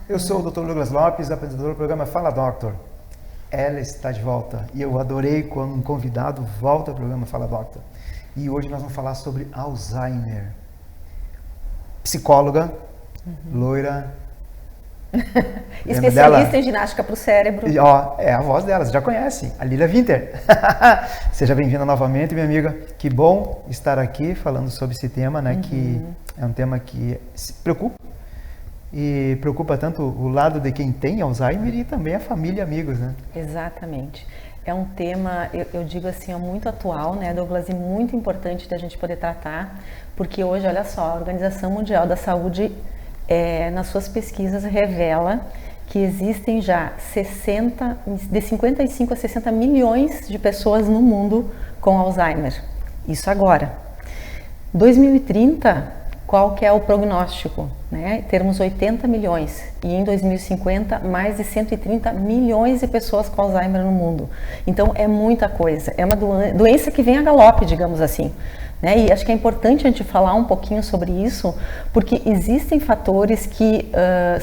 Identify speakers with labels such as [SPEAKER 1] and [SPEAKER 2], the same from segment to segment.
[SPEAKER 1] Eu sou o Dr. Douglas Lopes, apresentador do programa Fala Doctor. Ela está de volta e eu adorei quando um convidado volta ao programa Fala Doctor. E hoje nós vamos falar sobre Alzheimer. Psicóloga, loira,
[SPEAKER 2] especialista em ginástica para o cérebro.
[SPEAKER 1] E, ó, é a voz dela, você já conhece, a Lília Winter. Seja bem-vinda novamente, minha amiga. Que bom estar aqui falando sobre esse tema, né? Que é um tema que se preocupa. E preocupa tanto o lado de quem tem Alzheimer e também a família e amigos, né?
[SPEAKER 2] Exatamente. É um tema, eu digo assim, muito atual, né, Douglas, e muito importante da gente poder tratar, porque hoje, olha só, a Organização Mundial da Saúde, nas suas pesquisas, revela que existem já de 55 a 60 milhões de pessoas no mundo com Alzheimer. Isso agora. 2030... Qual que é o prognóstico? Né? Termos 80 milhões e em 2050 mais de 130 milhões de pessoas com Alzheimer no mundo. Então é muita coisa, é uma doença que vem a galope, digamos assim. Né? E acho que é importante a gente falar um pouquinho sobre isso, porque existem fatores que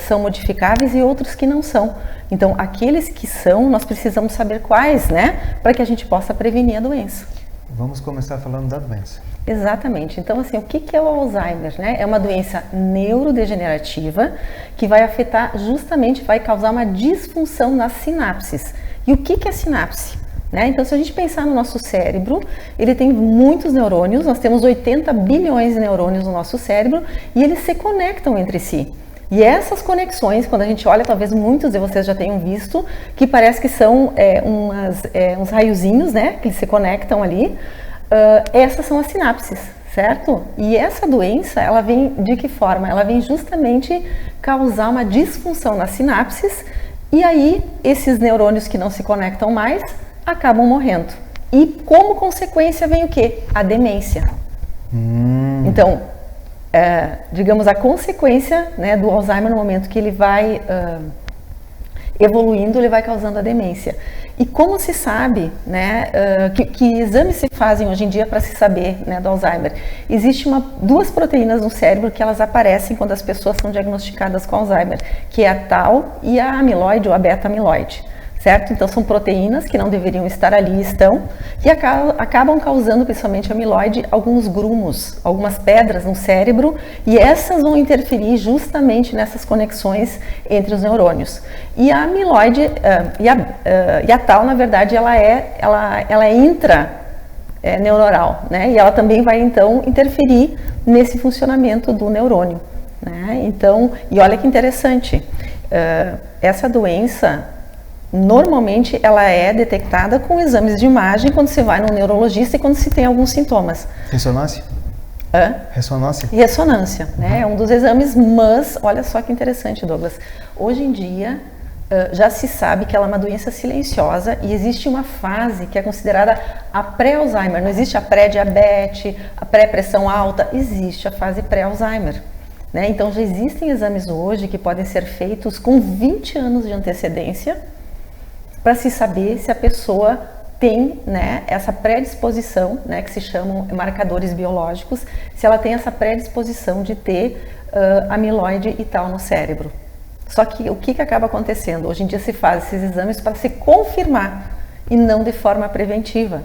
[SPEAKER 2] são modificáveis e outros que não são. Então aqueles que são, nós precisamos saber quais, né? Para que a gente possa prevenir a doença.
[SPEAKER 1] Vamos começar falando da doença.
[SPEAKER 2] Exatamente. Então, assim, o que é o Alzheimer, né? É uma doença neurodegenerativa que vai afetar, justamente, vai causar uma disfunção nas sinapses. E o que é sinapse? Né? Então, se a gente pensar no nosso cérebro, ele tem muitos neurônios, nós temos 80 bilhões de neurônios no nosso cérebro e eles se conectam entre si. E essas conexões, quando a gente olha, talvez muitos de vocês já tenham visto, que parece que são uns raiozinhos, né, que se conectam ali, essas são as sinapses, certo? E essa doença, ela vem de que forma? Ela vem justamente causar uma disfunção nas sinapses e aí esses neurônios que não se conectam mais acabam morrendo. E como consequência vem o quê? A demência. Então, digamos, a consequência, né, do Alzheimer no momento que ele vai evoluindo, ele vai causando a demência. E como se sabe, né, que exames se fazem hoje em dia para se saber, né, do Alzheimer? Existem duas proteínas no cérebro que elas aparecem quando as pessoas são diagnosticadas com Alzheimer, que é a tau e a amiloide ou a beta-amiloide. Certo? Então são proteínas que não deveriam estar ali, estão, e acabam causando, principalmente a amiloide, alguns grumos, algumas pedras no cérebro, e essas vão interferir justamente nessas conexões entre os neurônios. E a amiloide e a tau, na verdade, ela é intraneuronal, né? E ela também vai então interferir nesse funcionamento do neurônio, né? Então, e olha que interessante, essa doença normalmente ela é detectada com exames de imagem quando se vai no neurologista e quando se tem alguns sintomas.
[SPEAKER 1] Ressonância? Ressonância?
[SPEAKER 2] Ressonância, né? É um dos exames, mas olha só que interessante, Douglas. Hoje em dia já se sabe que ela é uma doença silenciosa e existe uma fase que é considerada a pré-Alzheimer. Não existe a pré-diabetes, a pré-pressão alta, existe a fase pré-Alzheimer. Né? Então já existem exames hoje que podem ser feitos com 20 anos de antecedência para se saber se a pessoa tem, né, essa predisposição, né, que se chamam marcadores biológicos, se ela tem essa predisposição de ter amiloide e tal no cérebro. Só que o que acaba acontecendo? Hoje em dia se faz esses exames para se confirmar e não de forma preventiva.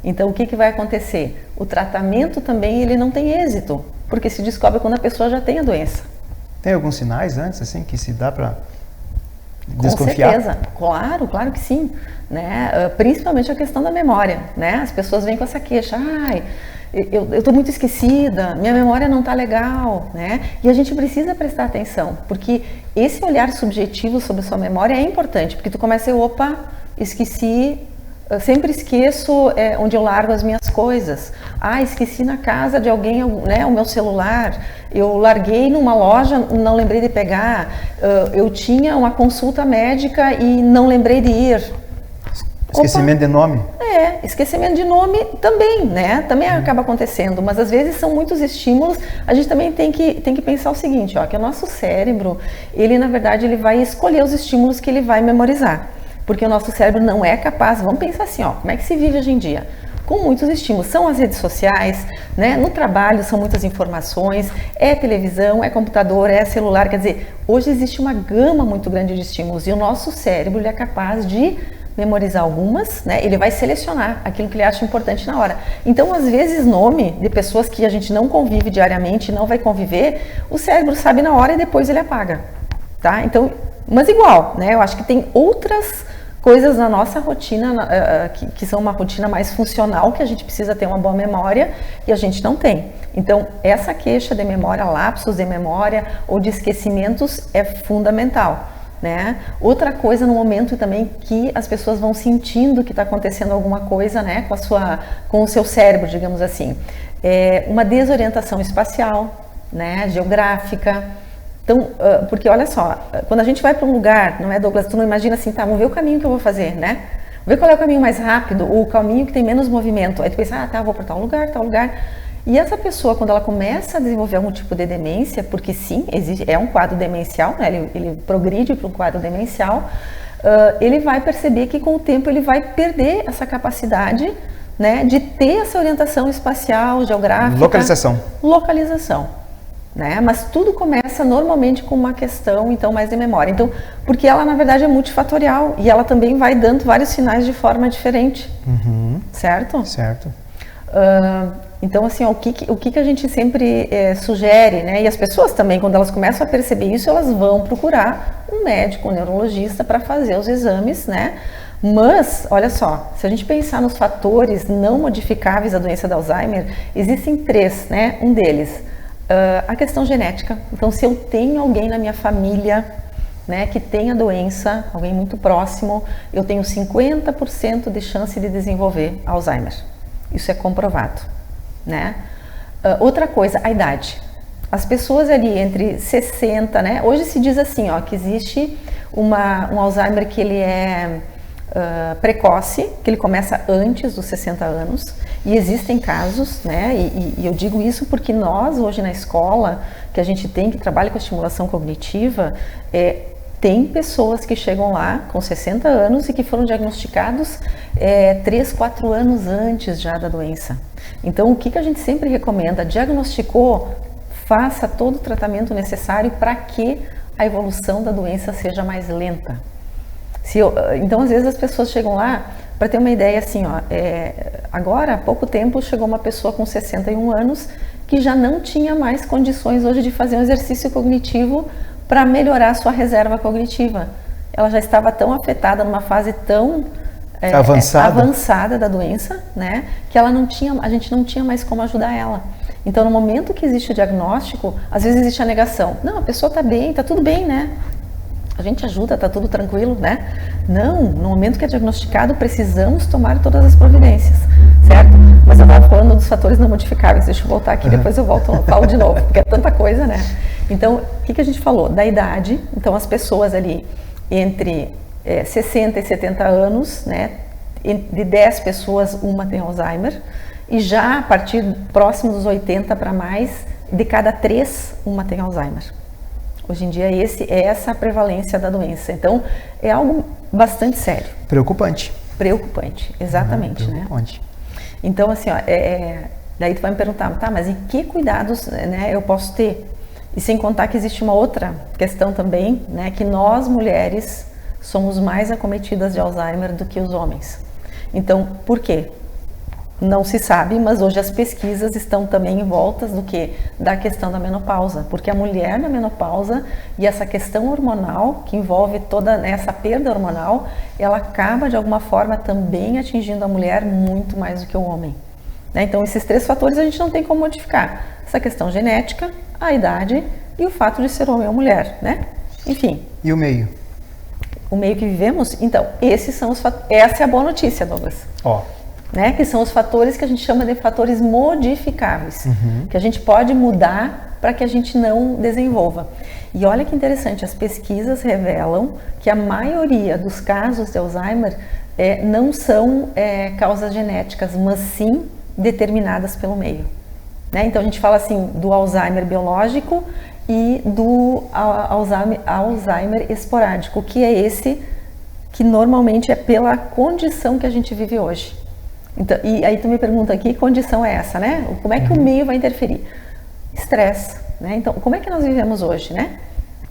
[SPEAKER 2] Então o que vai acontecer? O tratamento também ele não tem êxito, porque se descobre quando a pessoa já tem a doença.
[SPEAKER 1] Tem alguns sinais antes, assim, que se dá para desconfiar?
[SPEAKER 2] Com certeza, claro que sim, né? Principalmente a questão da memória, né? As pessoas vêm com essa queixa, eu estou muito esquecida, minha memória não está legal, né? E a gente precisa prestar atenção, porque esse olhar subjetivo sobre a sua memória é importante, porque tu começa esqueci, eu sempre esqueço onde eu largo as minhas coisas. Esqueci na casa de alguém, né, o meu celular. Eu larguei numa loja, não lembrei de pegar. Eu tinha uma consulta médica e não lembrei de ir.
[SPEAKER 1] Esquecimento de nome?
[SPEAKER 2] Esquecimento de nome também, né? Também acaba acontecendo, mas às vezes são muitos estímulos. A gente também tem que pensar o seguinte, que o nosso cérebro, ele na verdade ele vai escolher os estímulos que ele vai memorizar. Porque o nosso cérebro não é capaz, vamos pensar assim, como é que se vive hoje em dia? com muitos estímulos. São as redes sociais, né? No trabalho são muitas informações, é televisão, é computador, é celular, quer dizer, hoje existe uma gama muito grande de estímulos e o nosso cérebro ele é capaz de memorizar algumas, né? Ele vai selecionar aquilo que ele acha importante na hora. Então, às vezes, nome de pessoas que a gente não convive diariamente, não vai conviver, o cérebro sabe na hora e depois ele apaga, tá? Então, mas igual, né? Eu acho que tem outras coisas na nossa rotina que são uma rotina mais funcional, que a gente precisa ter uma boa memória e a gente não tem. Então, essa queixa de memória, lapsos de memória ou de esquecimentos é fundamental. Né? Outra coisa no momento também que as pessoas vão sentindo que está acontecendo alguma coisa, né, com o seu cérebro, digamos assim, é uma desorientação espacial, né, geográfica. Então, porque olha só, quando a gente vai para um lugar, não é, Douglas, tu não imagina assim, tá, vamos ver o caminho que eu vou fazer, né? Vamos ver qual é o caminho mais rápido, ou o caminho que tem menos movimento. Aí tu pensa, tá, vou para tal lugar, tal lugar. E essa pessoa, quando ela começa a desenvolver algum tipo de demência, porque sim, é um quadro demencial, né? Ele progride para um quadro demencial, ele vai perceber que com o tempo ele vai perder essa capacidade, né, de ter essa orientação espacial, geográfica. Localização. Né? Mas tudo começa normalmente com uma questão, então, mais de memória. Então, porque ela, na verdade, é multifatorial e ela também vai dando vários sinais de forma diferente. Certo?
[SPEAKER 1] Certo.
[SPEAKER 2] Então, assim, ó, o que a gente sempre sugere, né? E as pessoas também, quando elas começam a perceber isso, elas vão procurar um médico, um neurologista para fazer os exames, né? Mas, olha só, se a gente pensar nos fatores não modificáveis da doença de Alzheimer, existem 3, né? Um deles, a questão genética. Então, se eu tenho alguém na minha família, né, que tem a doença, alguém muito próximo, eu tenho 50% de chance de desenvolver Alzheimer. Isso é comprovado, né? Outra coisa, a idade. As pessoas ali entre 60, né? Hoje se diz assim, ó, que existe um Alzheimer que ele é precoce, que ele começa antes dos 60 anos, e existem casos, né? E eu digo isso porque nós hoje na escola, que a gente tem, que trabalha com estimulação cognitiva, tem pessoas que chegam lá com 60 anos e que foram diagnosticados 3, 4 anos antes já da doença. Então, o que a gente sempre recomenda? Diagnosticou, faça todo o tratamento necessário para que a evolução da doença seja mais lenta. Então, às vezes as pessoas chegam lá, para ter uma ideia assim, ó, agora, há pouco tempo, chegou uma pessoa com 61 anos que já não tinha mais condições hoje de fazer um exercício cognitivo para melhorar a sua reserva cognitiva. Ela já estava tão afetada, numa fase tão avançada da doença, né, que a gente não tinha mais como ajudar ela. Então, no momento que existe o diagnóstico, às vezes existe a negação. Não, a pessoa está bem, está tudo bem, né? A gente ajuda, está tudo tranquilo, né? Não, no momento que é diagnosticado, precisamos tomar todas as providências, certo? Mas eu estava falando dos fatores não modificáveis, deixa eu voltar aqui, depois eu falo de novo, porque é tanta coisa, né? Então, o que a gente falou? Da idade, então as pessoas ali entre 60 e 70 anos, né? De 10 pessoas, uma tem Alzheimer, e já a partir próximo dos 80 para mais, de cada 3, uma tem Alzheimer. Hoje em dia é essa a prevalência da doença. Então, é algo bastante sério.
[SPEAKER 1] Preocupante.
[SPEAKER 2] Preocupante, exatamente, preocupante. Né? Então, assim, ó, daí tu vai me perguntar, tá, mas e que cuidados, né, eu posso ter? E sem contar que existe uma outra questão também, né, que nós mulheres somos mais acometidas de Alzheimer do que os homens. Então, por quê? Não se sabe, mas hoje as pesquisas estão também em voltas da questão da menopausa, porque a mulher na menopausa e essa questão hormonal, que envolve toda essa perda hormonal, ela acaba de alguma forma também atingindo a mulher muito mais do que o homem. Né? Então, esses 3 fatores a gente não tem como modificar. Essa questão genética, a idade e o fato de ser homem ou mulher, né? Enfim.
[SPEAKER 1] E o meio?
[SPEAKER 2] O meio que vivemos? Então, esses são os fatores. Essa é a boa notícia, Douglas.
[SPEAKER 1] Ó.
[SPEAKER 2] Né, que são os fatores que a gente chama de fatores modificáveis, que a gente pode mudar para que a gente não desenvolva. E olha que interessante, as pesquisas revelam que a maioria dos casos de Alzheimer não são causas genéticas, mas sim determinadas pelo meio. Né? Então a gente fala assim do Alzheimer biológico e do Alzheimer esporádico, que é esse que normalmente é pela condição que a gente vive hoje. Então, e aí tu me pergunta, que condição é essa, né? Como é que o meio vai interferir? Estresse, né? Então, como é que nós vivemos hoje, né?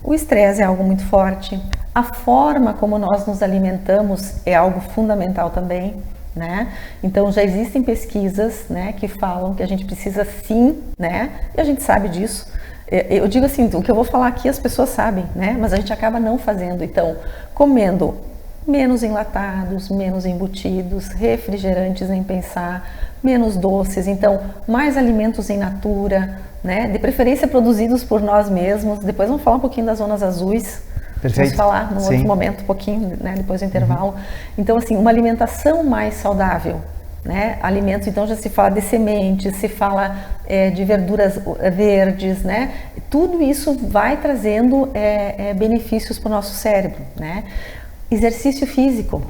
[SPEAKER 2] O estresse é algo muito forte, a forma como nós nos alimentamos é algo fundamental também, né? Então, já existem pesquisas, né, que falam que a gente precisa sim, né? E a gente sabe disso. Eu digo assim, o que eu vou falar aqui as pessoas sabem, né? Mas a gente acaba não fazendo. Então, comendo menos enlatados, menos embutidos, refrigerantes nem pensar, menos doces, então mais alimentos em natura, né? De preferência produzidos por nós mesmos. Depois vamos falar um pouquinho das zonas azuis.
[SPEAKER 1] Perfeito.
[SPEAKER 2] Vamos falar num outro momento, um pouquinho, né? Depois do intervalo. Então, assim, uma alimentação mais saudável, né? Alimentos, então já se fala de sementes, se fala de verduras verdes, né? Tudo isso vai trazendo benefícios para o nosso cérebro, né? Exercício físico,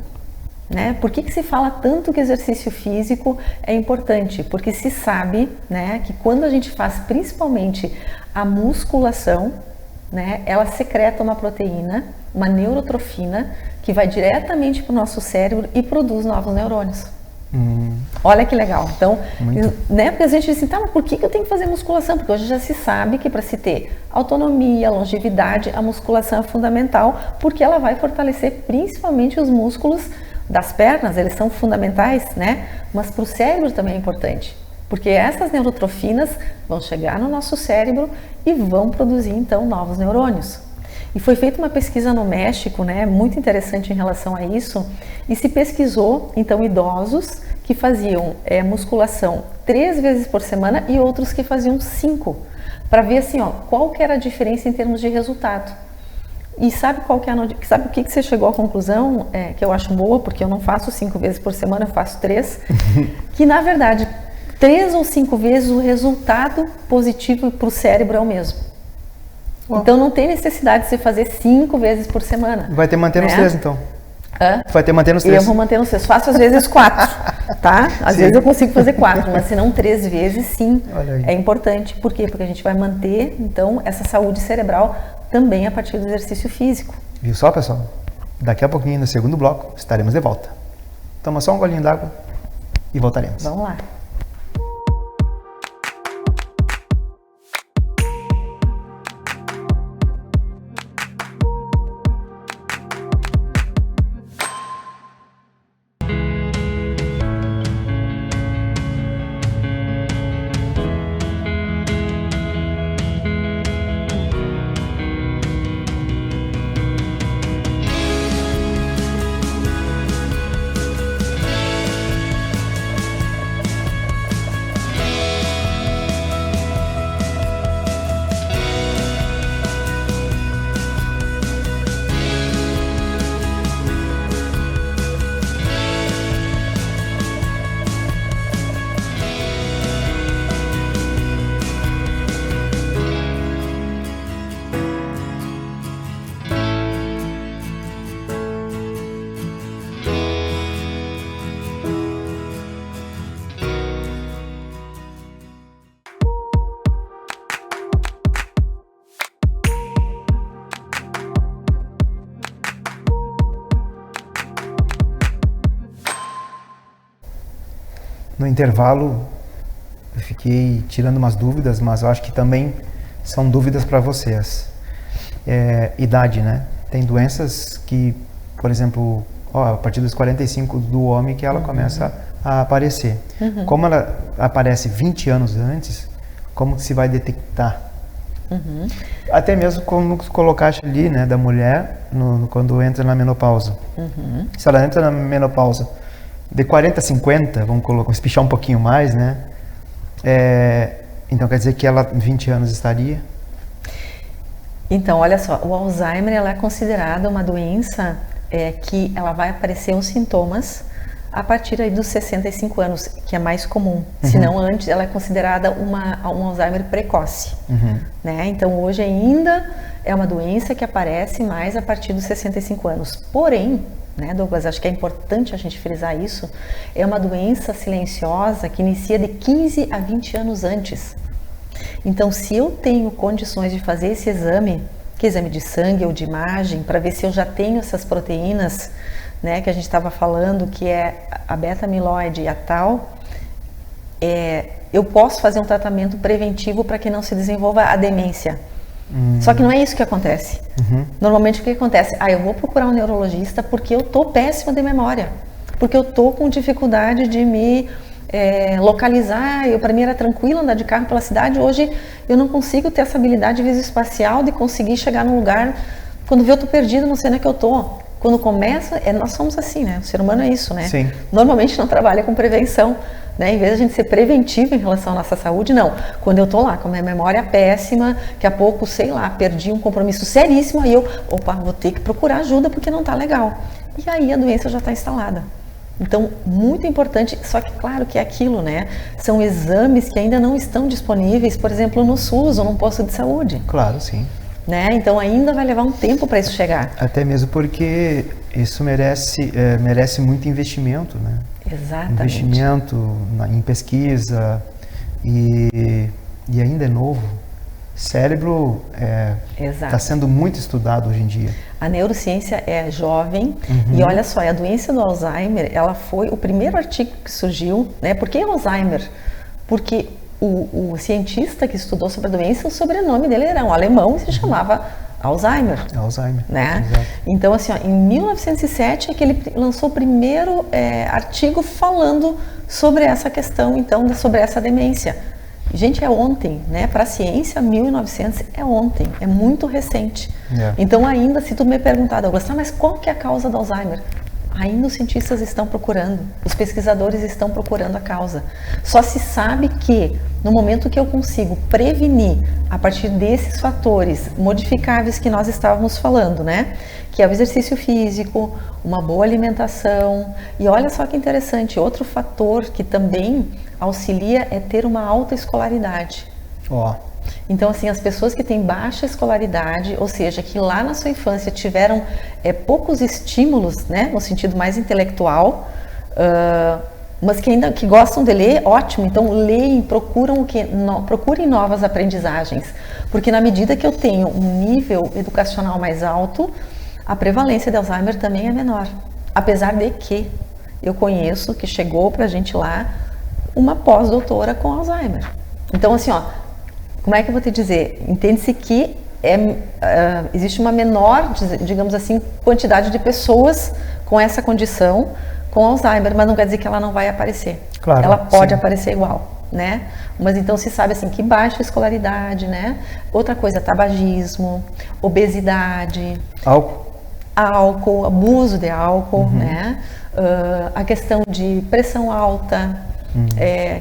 [SPEAKER 2] né? Por que se fala tanto que exercício físico é importante? Porque se sabe, né, que quando a gente faz principalmente a musculação, né, ela secreta uma proteína, uma neurotrofina, que vai diretamente para o nosso cérebro e produz novos neurônios. Olha que legal. Então, né, porque a gente diz assim, tá, mas por que eu tenho que fazer musculação? Porque hoje já se sabe que para se ter autonomia, longevidade, a musculação é fundamental, porque ela vai fortalecer principalmente os músculos das pernas, eles são fundamentais, né? Mas para o cérebro também é importante, porque essas neurotrofinas vão chegar no nosso cérebro e vão produzir então novos neurônios. E foi feita uma pesquisa no México, né, muito interessante em relação a isso, e se pesquisou, então, idosos que faziam musculação 3 vezes por semana e outros que faziam 5, para ver assim, ó, qual que era a diferença em termos de resultado. E sabe qual que é sabe o que você chegou à conclusão, que eu acho boa, porque eu não faço 5 vezes por semana, eu faço 3, que na verdade 3 ou 5 vezes o resultado positivo para o cérebro é o mesmo. Então não tem necessidade de você fazer 5 vezes por semana.
[SPEAKER 1] Vai ter manter nos 3 então.
[SPEAKER 2] Vai ter manter nos 3. Eu vou manter nos 3. Faço às vezes 4, tá? Às vezes eu consigo fazer 4, mas se não 3 vezes, sim. É importante. Por quê? Porque a gente vai manter, então, essa saúde cerebral também a partir do exercício físico.
[SPEAKER 1] Viu só, pessoal? Daqui a pouquinho, no segundo bloco, estaremos de volta. Toma só um golinho d'água e voltaremos.
[SPEAKER 2] Vamos lá.
[SPEAKER 1] No intervalo, eu fiquei tirando umas dúvidas, mas eu acho que também são dúvidas para vocês. Idade, né? Tem doenças que, por exemplo, a partir dos 45 do homem que ela começa a aparecer. Como ela aparece 20 anos antes, como que se vai detectar? Até mesmo como colocaste ali, né, da mulher quando entra na menopausa. Se ela entra na menopausa de 40 a 50, vamos espichar um pouquinho mais, né? Então quer dizer que ela 20 anos estaria?
[SPEAKER 2] Então, olha só, o Alzheimer ela é considerada uma doença que ela vai aparecer os sintomas a partir aí dos 65 anos, que é mais comum. Se não antes, ela é considerada um Alzheimer precoce. Né? Então, hoje ainda é uma doença que aparece mais a partir dos 65 anos. Porém, né, Douglas, acho que é importante a gente frisar isso, é uma doença silenciosa que inicia de 15 a 20 anos antes. Então, se eu tenho condições de fazer esse exame, que é exame de sangue ou de imagem, para ver se eu já tenho essas proteínas, né, que a gente estava falando, que é a beta-amiloide e a tau, eu posso fazer um tratamento preventivo para que não se desenvolva a demência. Só que não é isso que acontece. Normalmente o que acontece? Eu vou procurar um neurologista porque eu tô péssima de memória, porque eu tô com dificuldade de me localizar. Para mim era tranquilo andar de carro pela cidade, hoje eu não consigo ter essa habilidade visoespacial de conseguir chegar num lugar, quando vê eu tô perdido, não sei onde é que eu tô. Quando começa, nós somos assim, né? O ser humano é isso, né?
[SPEAKER 1] Sim.
[SPEAKER 2] Normalmente não trabalha com prevenção, né? Em vez de a gente ser preventivo em relação à nossa saúde, não. Quando eu tô lá com a minha memória péssima, daqui a pouco, sei lá, perdi um compromisso seríssimo, aí eu, vou ter que procurar ajuda porque não tá legal. E aí a doença já está instalada. Então, muito importante, só que claro que é aquilo, né? São exames que ainda não estão disponíveis, por exemplo, no SUS ou num posto de saúde.
[SPEAKER 1] Claro, sim.
[SPEAKER 2] Né? Então ainda vai levar um tempo para isso chegar.
[SPEAKER 1] Até mesmo porque isso merece muito investimento, né?
[SPEAKER 2] Exatamente.
[SPEAKER 1] Investimento em pesquisa e ainda é novo. Cérebro está sendo muito estudado hoje em dia.
[SPEAKER 2] A neurociência é jovem e olha só, a doença do Alzheimer, ela foi o primeiro artigo que surgiu, né? Por que Alzheimer? Porque o cientista que estudou sobre a doença, o sobrenome dele era um alemão e se chamava Alzheimer.
[SPEAKER 1] Alzheimer,
[SPEAKER 2] né?
[SPEAKER 1] Exato.
[SPEAKER 2] Então, assim, em 1907 é que ele lançou o primeiro artigo falando sobre essa questão, então, sobre essa demência. Gente, é ontem, né? Para a ciência, 1900 é ontem, é muito recente. Então, ainda, se tu me perguntar, Douglas, mas qual que é a causa do Alzheimer? Ainda os cientistas estão procurando, os pesquisadores estão procurando a causa. Só se sabe que, no momento que eu consigo prevenir, a partir desses fatores modificáveis que nós estávamos falando, né? Que é o exercício físico, uma boa alimentação. E olha só que interessante, outro fator que também auxilia é ter uma alta escolaridade. Então, assim, as pessoas que têm baixa escolaridade, ou seja, que lá na sua infância tiveram poucos estímulos, né, no sentido mais intelectual, mas que gostam de ler, ótimo, então leem, procurem novas aprendizagens, porque na medida que eu tenho um nível educacional mais alto, a prevalência de Alzheimer também é menor, apesar de que eu conheço que chegou pra gente lá uma pós-doutora com Alzheimer. Então, assim, como é que eu vou te dizer? Entende-se que existe uma menor, digamos assim, quantidade de pessoas com essa condição, com Alzheimer, mas não quer dizer que ela não vai aparecer.
[SPEAKER 1] Claro,
[SPEAKER 2] ela pode
[SPEAKER 1] sim.
[SPEAKER 2] aparecer igual, né? Mas então se sabe assim que baixa escolaridade, né? Outra coisa, tabagismo, obesidade, álcool, abuso de álcool, né? A questão de pressão alta,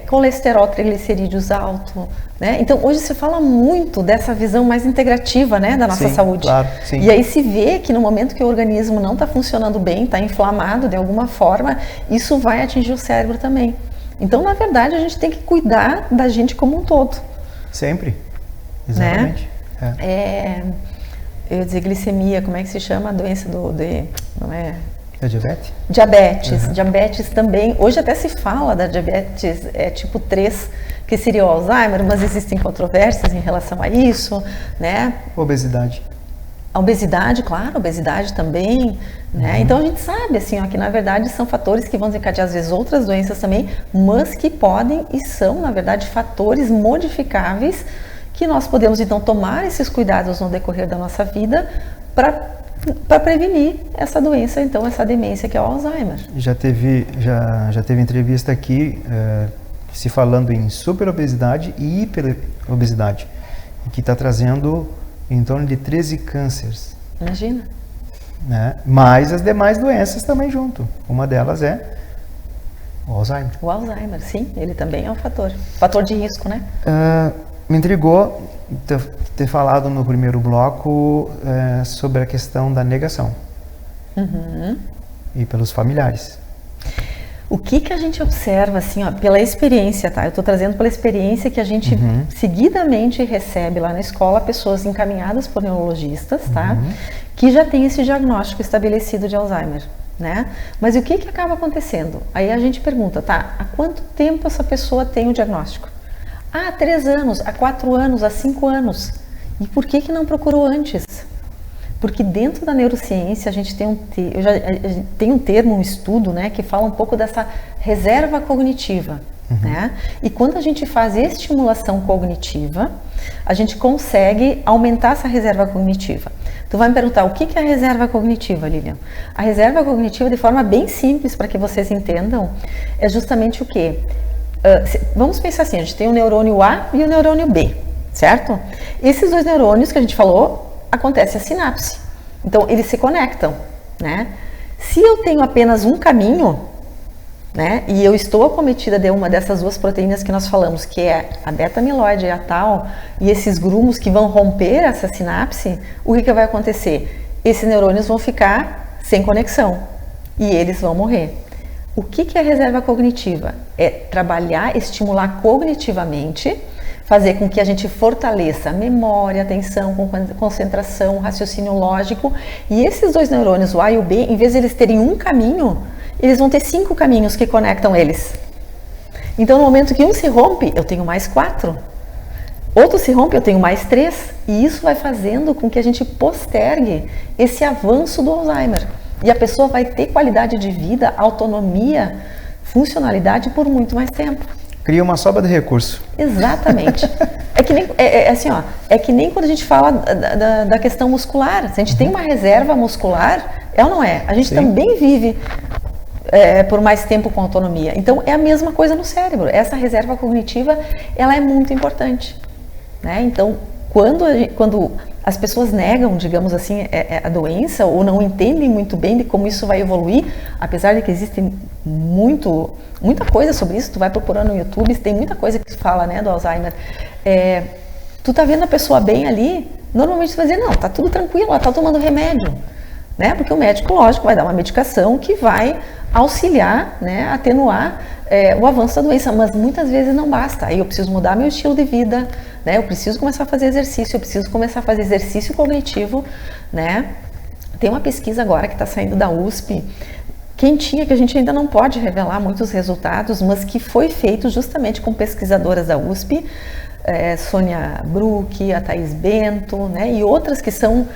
[SPEAKER 2] colesterol, triglicerídeos alto, né? Então hoje se fala muito dessa visão mais integrativa, né, da nossa saúde.
[SPEAKER 1] Claro, sim.
[SPEAKER 2] E aí se vê que no momento que o organismo não está funcionando bem, está inflamado de alguma forma, isso vai atingir o cérebro também. Então, na verdade, a gente tem que cuidar da gente como um todo.
[SPEAKER 1] Sempre. Exatamente.
[SPEAKER 2] Né? Eu ia dizer glicemia, como é que se chama a doença não é?
[SPEAKER 1] É diabetes?
[SPEAKER 2] Diabetes. Diabetes também. Hoje até se fala da diabetes tipo 3, que seria o Alzheimer, mas existem controvérsias em relação a isso, né?
[SPEAKER 1] Obesidade.
[SPEAKER 2] A obesidade, claro, a obesidade também, né? Então a gente sabe, assim, que na verdade são fatores que vão desencadear às vezes outras doenças também, mas que podem e são, na verdade, fatores modificáveis que nós podemos então tomar esses cuidados no decorrer da nossa vida para prevenir essa doença, então essa demência que é o Alzheimer.
[SPEAKER 1] Já teve entrevista aqui se falando em superobesidade e hiperobesidade, que está trazendo em torno de 13 cânceres.
[SPEAKER 2] Imagina.
[SPEAKER 1] Né? Mas as demais doenças também junto. Uma delas é o Alzheimer.
[SPEAKER 2] O Alzheimer, sim, ele também é um fator de risco, né?
[SPEAKER 1] Me intrigou ter falado no primeiro bloco sobre a questão da negação e pelos familiares.
[SPEAKER 2] O que a gente observa, assim, pela experiência, tá? Eu estou trazendo pela experiência que a gente seguidamente recebe lá na escola pessoas encaminhadas por neurologistas, tá? Que já tem esse diagnóstico estabelecido de Alzheimer, né? Mas o que acaba acontecendo? Aí a gente pergunta, tá? Há quanto tempo essa pessoa tem o diagnóstico? Há 3 anos, há 4 anos, há 5 anos. E por que não procurou antes? Porque dentro da neurociência a gente tem um termo, um estudo, né, que fala um pouco dessa reserva cognitiva. Né? E quando a gente faz estimulação cognitiva, a gente consegue aumentar essa reserva cognitiva. Tu vai me perguntar, o que é a reserva cognitiva, Lilian? A reserva cognitiva, de forma bem simples, para que vocês entendam, é justamente o quê? Vamos pensar assim, a gente tem o neurônio A e o neurônio B, certo? Esses dois neurônios que a gente falou, acontece a sinapse. Então, eles se conectam, né? Se eu tenho apenas um caminho, né, e eu estou acometida de uma dessas duas proteínas que nós falamos, que é a beta-amiloide e a tau, e esses grumos que vão romper essa sinapse, o que vai acontecer? Esses neurônios vão ficar sem conexão e eles vão morrer. O que é a reserva cognitiva? É trabalhar, estimular cognitivamente, fazer com que a gente fortaleça a memória, atenção, concentração, raciocínio lógico, e esses dois neurônios, o A e o B, em vez de eles terem um caminho, eles vão ter 5 caminhos que conectam eles. Então, no momento que um se rompe, eu tenho mais 4. Outro se rompe, eu tenho mais 3. E isso vai fazendo com que a gente postergue esse avanço do Alzheimer. E a pessoa vai ter qualidade de vida, autonomia, funcionalidade por muito mais tempo.
[SPEAKER 1] Cria uma sobra de recurso.
[SPEAKER 2] Exatamente. É que nem quando a gente fala da questão muscular. Se a gente tem uma reserva muscular, é ou não é? A gente também vive por mais tempo com autonomia. Então, é a mesma coisa no cérebro. Essa reserva cognitiva, ela é muito importante. Né? Então, quando as pessoas negam, digamos assim, a doença ou não entendem muito bem de como isso vai evoluir, apesar de que existe muita coisa sobre isso, tu vai procurando no YouTube, tem muita coisa que fala, né, do Alzheimer. Tu tá vendo a pessoa bem ali, normalmente tu vai dizer, não, tá tudo tranquilo, ela tá tomando remédio. Né? Porque o médico, lógico, vai dar uma medicação que vai auxiliar, né, atenuar o avanço da doença, mas muitas vezes não basta. Aí eu preciso mudar meu estilo de vida, né? Eu preciso começar a fazer exercício, eu preciso começar a fazer exercício cognitivo, né? Tem uma pesquisa agora que está saindo da USP, quentinha, que a gente ainda não pode revelar muitos resultados, mas que foi feito justamente com pesquisadoras da USP, Sônia Bruck, a Thaís Bento, né, e outras que são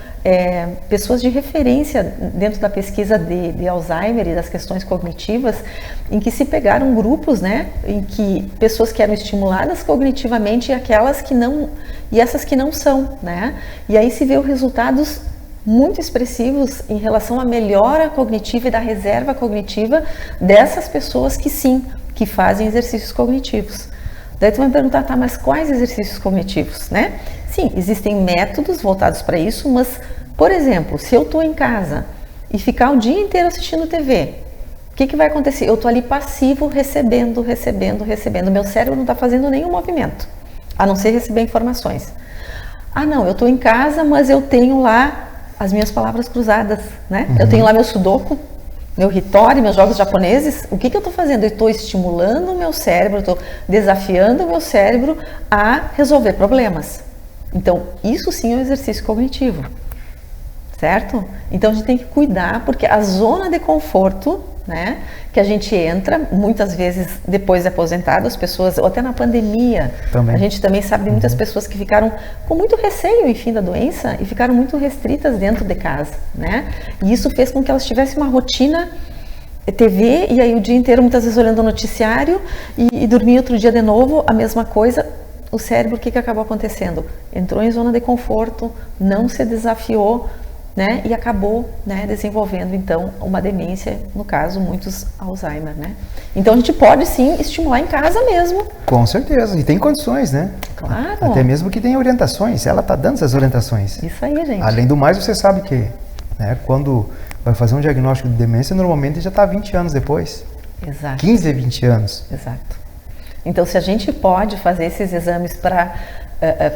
[SPEAKER 2] pessoas de referência dentro da pesquisa de Alzheimer e das questões cognitivas, em que se pegaram grupos, né, em que pessoas que eram estimuladas cognitivamente e aquelas que não, e essas que não são, né, e aí se vê os resultados muito expressivos em relação à melhora cognitiva e da reserva cognitiva dessas pessoas que sim, que fazem exercícios cognitivos. Daí tu vai me perguntar, tá, mas quais exercícios cognitivos, né? Sim, existem métodos voltados para isso, mas, por exemplo, se eu estou em casa e ficar o dia inteiro assistindo TV, o que vai acontecer? Eu estou ali passivo, recebendo. Meu cérebro não está fazendo nenhum movimento, a não ser receber informações. Ah, não, eu estou em casa, mas eu tenho lá as minhas palavras cruzadas, né? Eu tenho lá meu sudoku, meu Hitori, meus jogos japoneses. O que eu estou fazendo? Eu estou estimulando o meu cérebro, estou desafiando o meu cérebro a resolver problemas. Então, isso sim é um exercício cognitivo, certo? Então, a gente tem que cuidar, porque a zona de conforto, né, que a gente entra, muitas vezes depois de aposentado, as pessoas, ou até na pandemia, a gente também sabe de muitas pessoas que ficaram com muito receio, enfim, da doença e ficaram muito restritas dentro de casa, né? E isso fez com que elas tivessem uma rotina TV, e aí o dia inteiro muitas vezes olhando o noticiário e dormir outro dia de novo, a mesma coisa. O cérebro, o que acabou acontecendo? Entrou em zona de conforto, não se desafiou, né, e acabou, né, desenvolvendo então uma demência, no caso muitos Alzheimer, né? Então a gente pode sim estimular em casa mesmo.
[SPEAKER 1] Com certeza, e tem condições, né?
[SPEAKER 2] Claro.
[SPEAKER 1] Até mesmo que tem orientações, ela está dando essas orientações.
[SPEAKER 2] Isso aí, gente.
[SPEAKER 1] Além do mais, você sabe que, né, quando vai fazer um diagnóstico de demência, normalmente já está 20 anos depois.
[SPEAKER 2] Exato.
[SPEAKER 1] 15 a 20 anos.
[SPEAKER 2] Exato. Então, se a gente pode fazer esses exames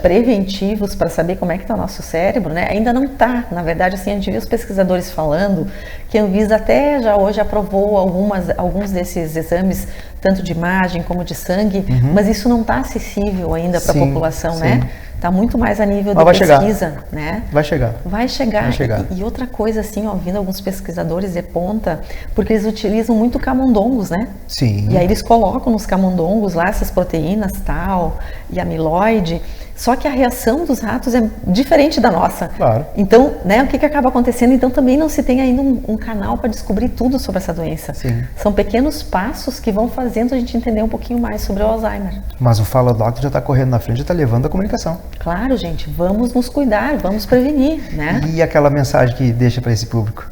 [SPEAKER 2] preventivos para saber como é que está o nosso cérebro, né? Ainda não está. Na verdade, assim, a gente viu os pesquisadores falando que a Anvisa até já hoje aprovou alguns desses exames, tanto de imagem como de sangue, mas isso não está acessível ainda para a população, né? Está muito mais a nível de pesquisa, né?
[SPEAKER 1] Vai chegar.
[SPEAKER 2] Vai chegar. E outra coisa, assim, ó, vindo alguns pesquisadores de ponta, porque eles utilizam muito camundongos, né?
[SPEAKER 1] Sim.
[SPEAKER 2] E aí eles colocam nos camundongos lá essas proteínas, tal, e amiloide, Só que a reação dos ratos é diferente da nossa.
[SPEAKER 1] Claro.
[SPEAKER 2] Então, né, o que acaba acontecendo? Então, também não se tem ainda um canal para descobrir tudo sobre essa doença.
[SPEAKER 1] Sim.
[SPEAKER 2] São pequenos passos que vão fazendo a gente entender um pouquinho mais sobre o Alzheimer.
[SPEAKER 1] Mas o Fala Doc já está correndo na frente, já está levando a comunicação.
[SPEAKER 2] Claro, gente, vamos nos cuidar, vamos prevenir, né?
[SPEAKER 1] E aquela mensagem que deixa para esse público?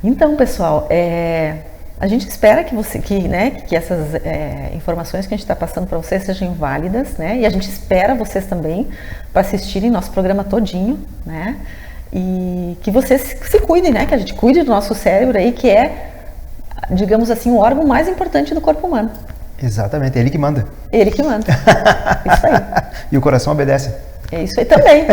[SPEAKER 2] Então, pessoal, a gente espera que essas informações que a gente está passando para vocês sejam válidas, né? E a gente espera vocês também para assistirem nosso programa todinho, né? E que vocês se cuidem, né? Que a gente cuide do nosso cérebro aí, que é, digamos assim, o órgão mais importante do corpo humano.
[SPEAKER 1] Exatamente, é ele que manda.
[SPEAKER 2] Ele que manda. Isso aí.
[SPEAKER 1] E o coração obedece.
[SPEAKER 2] É isso aí também.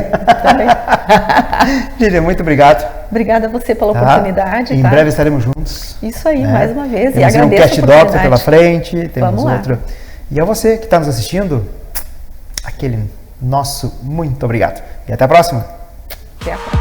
[SPEAKER 1] Lília, muito obrigado.
[SPEAKER 2] Obrigada a você pela oportunidade.
[SPEAKER 1] Em breve estaremos juntos.
[SPEAKER 2] Isso aí, mais uma vez.
[SPEAKER 1] Temos
[SPEAKER 2] e agradeço
[SPEAKER 1] um Cat Doctor pela frente, temos
[SPEAKER 2] Vamos lá.
[SPEAKER 1] outro. E a você que está nos assistindo, aquele nosso muito obrigado. E até a próxima.
[SPEAKER 2] Até a próxima.